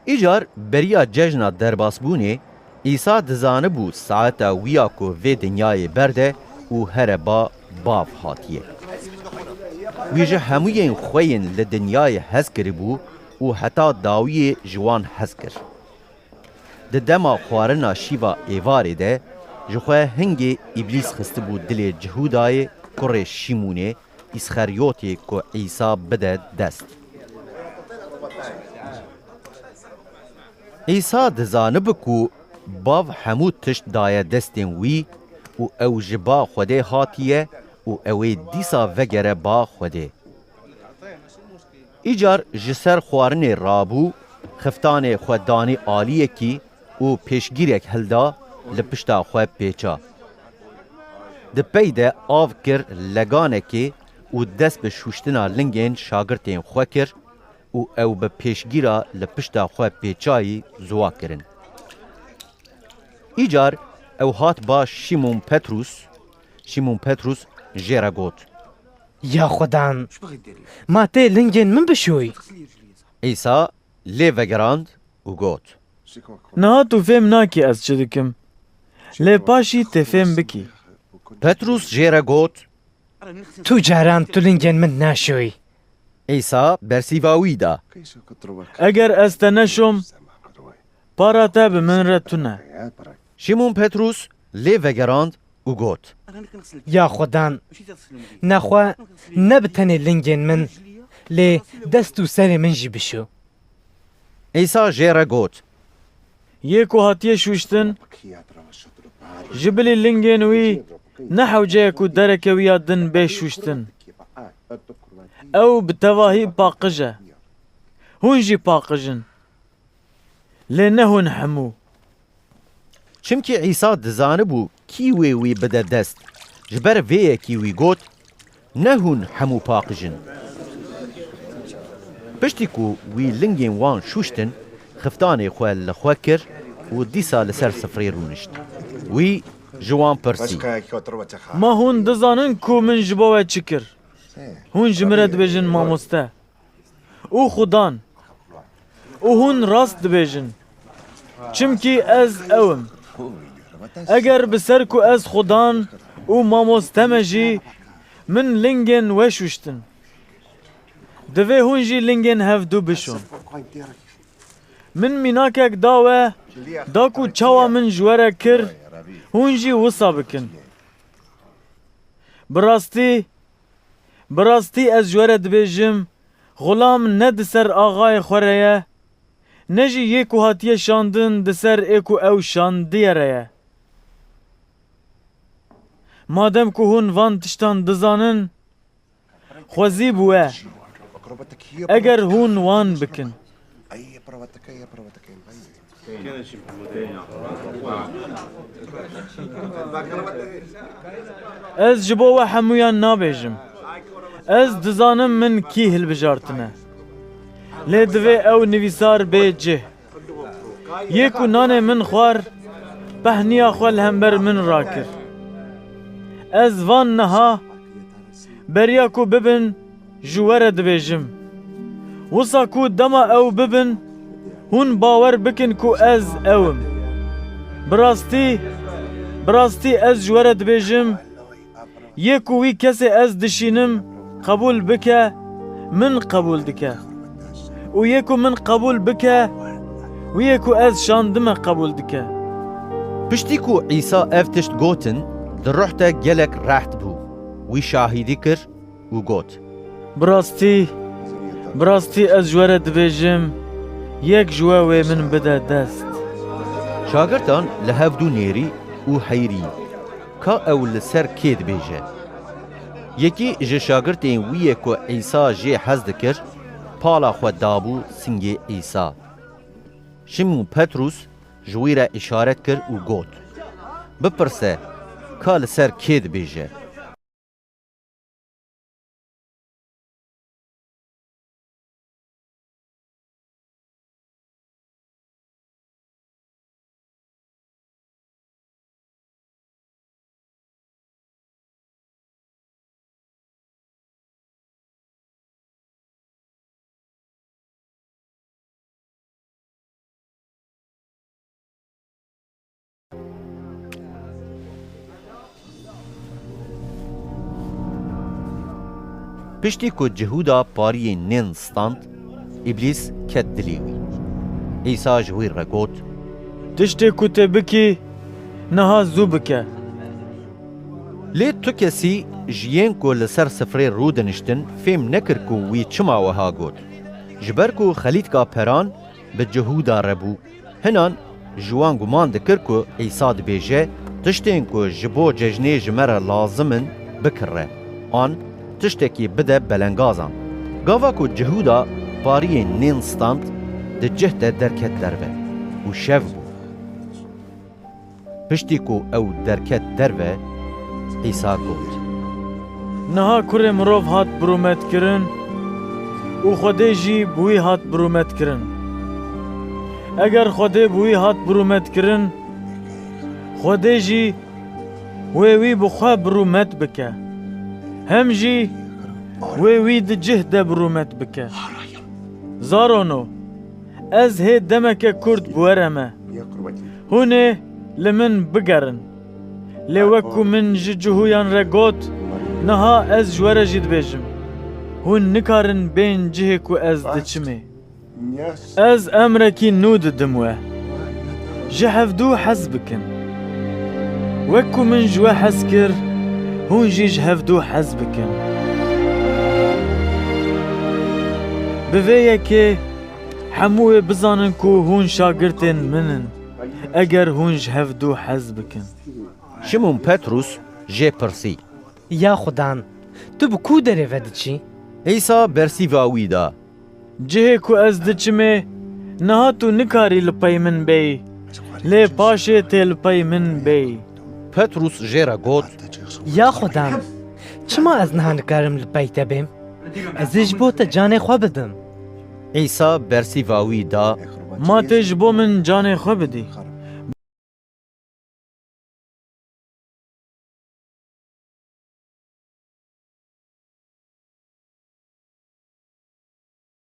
İcar beriya cejna derbasbûnê İsa dizanibû saeta wîya ku vê dinyayê berde û here ba bav hatiye. Wî ji hemûyên xwe yên li dinyayê hez kiribû û heta dawiyê ji wan hez kir. Di dema xwarina şîva êvarê de ji xwe hingê îblîs xistibû dilê Cihûdayê kurê Şîmûnê İsxeryotê ku İsa bide dest. İsa dizanibe ku bav hemû tişt daye destên wî û ew ji ba Xwedê hatiye û ew ê dîsa vegere ba Xwedê. İcar ji ser xwarinê rabû, xiftanê xwe danî aliyekî û pêşgîrek hilda li pişta xwe pêça. Di pey de av kir leganekê û dest bi şûştina lingên şagirtên xwe kir û ew bi pêşgîra li pişta xwe pêçayî ziwa kirin. İcar ew hat ba Şîmon Petrûs. Şîmon Petrûs jê re got: Ya Xwedan, ma tê lingên min bişoy. İsa lê vegerand û got: Niha tu fêm nakî ez çi dikim. Lê paşî tê fêm bikî. Petrûs jê re got: Tu caran tu lingên min naşoy. İsa bersîva wî da. Eger ez te neşom, para te bi min re tune. Şîmon Petrûs lê vegerand û got: Ya Xwedan, nexwe ne bi tenê lingên min, lê dest û serê min jî bişo. İsa jê re got: Yê ku hatiye şûştin, ji bilî lingên wî ne hewceye ku derekewiya din bê şûştin. Ew bi tevahî paqij e. Hûn jî paqij in. Lê ne hûn hemû. Çimkî İsa dizanibû kî wê wî bide dest, ji ber vê yekî wî got: ne hûn hemû paqij in. Piştî ku wî lingên wan şûştin, xiftanê xwe li xwe kir û dîsa li ser sifrê rûnişt. Wî ji wan pirsî: Ma hûn dizanin ku min ji bo we çi kir? Hûn ji min re dibêjin mamoste û xudan û hûn rast dibêjin. Çimkî ez ew im. Eger bi ser ku ez xudan û mamoste me jî min lingên we şûştin. Divê hûn jî lingên hevdû bişon. Min mînakek da we, da ku çawa min ji we re kir, hûn jî wisa bikin. Bi rastî ez ji we re dibêjim, xulam ne di ser axayê xwe re ye, ne jî yê ku hatiye şandin di ser ê ku ew şandiye re ye. Madem ku hûn van tiştan dizanin, xwezî bû we, eger hûn wan bikin. Ez ji bo we hemûyan nabêjim. Ez dizanim min kî hilbijartine. Lê divê ew nivîsar bê cih. Yê ku nanê min xwar, pehniya xwe li hember min rakir. Ez van niha beriya ku bibin ji we re dibêjim. Wisa ku dema ew bibin, hûn bawer bikin ku ez ew im. Bi rastî ez ji we re dibêjim, yê ku wî kesê ez dişînim qebûl bike, min qebûl dike. û yê ku min qebûl bike, wîyê ku ez şandime qebûl dike. Piştî ku İsa ev tişt gotin, di ruh te gelek reht bû. Wî şahîdî kir û got: Bi rastî ez ji we re dibêjim, yek ji we wê min bide dest. Şagirtan li hevdû nêrî û heyrî, ka ew li ser kê dibêje. Yekî ji şagirtên wî yê ku İsa jê hez dikir, pala xwe dabû singê İsa. Şîmon Petrûs ji wî re îşaret kir û got: bipirse, ka li ser kê dibêje? Piştî ku cihuda pariyê nên stand, îblîs ket dilê wî. İsa ji wî re got: Tiştê ku te bikî, niha zû bike. Lê tu kesî ji yên ku li ser sifrê rûdiniştin fêm nekir ku wî çima wiha got. Ji ber ku xelîtka peran bi cihuda re bû, hinan ji wan guman dikir ku İsa dibêje tiştên ku ji bo cejnê ji me re lazim in bikire, an tiştekî bide belengazan. Gava ku cihuda pariyên nên stand di cih de derket derve û şev bû. Piştî ku ew derket derve, İsa got: Niha kurê mirov hat birûmetkirin û Xwedê jî bi wî hat birûmetkirin. Eger Xwedê bi wî hat birûmetkirin, Xwedê jî wê wî bi xwe birûmet bike. Hem jî wê wî di cih de birûmet bike. Zarono, ez hê demeke Kurd bi were me. Hûn ê li min bigerin. Lê wekû min ji cihuyan re got, niha ez ji we re jî dibêjim. Hûn nikarin bên cihê ku ez diçimê. Ez emrekî nû didim we. Ji hevdû hez bikin. Wekû min ji we hez kir, hûn jî ji hevdû hez bikin. Bi vê yekê hemû ê bizanin ku hûn şagirtên min in, eger hûn ji hevdû hez bikin. Şimon Petrus jê pirsî. Ya xudan, tu bi ku derê ve diçî? İsa bersîva wî da: Cihê ku ez diçimê, niha tu nikarî li pey min bêyî. Lê paşê tê li pey min bêyî. Petrus jê re got: Ya xudan, çima ez niha nikarim li pey te bêm? Ez ê ji bo te canê xwe bidim. İsa bersîva wî da: Ma tê ji bo min canê xwe bidî.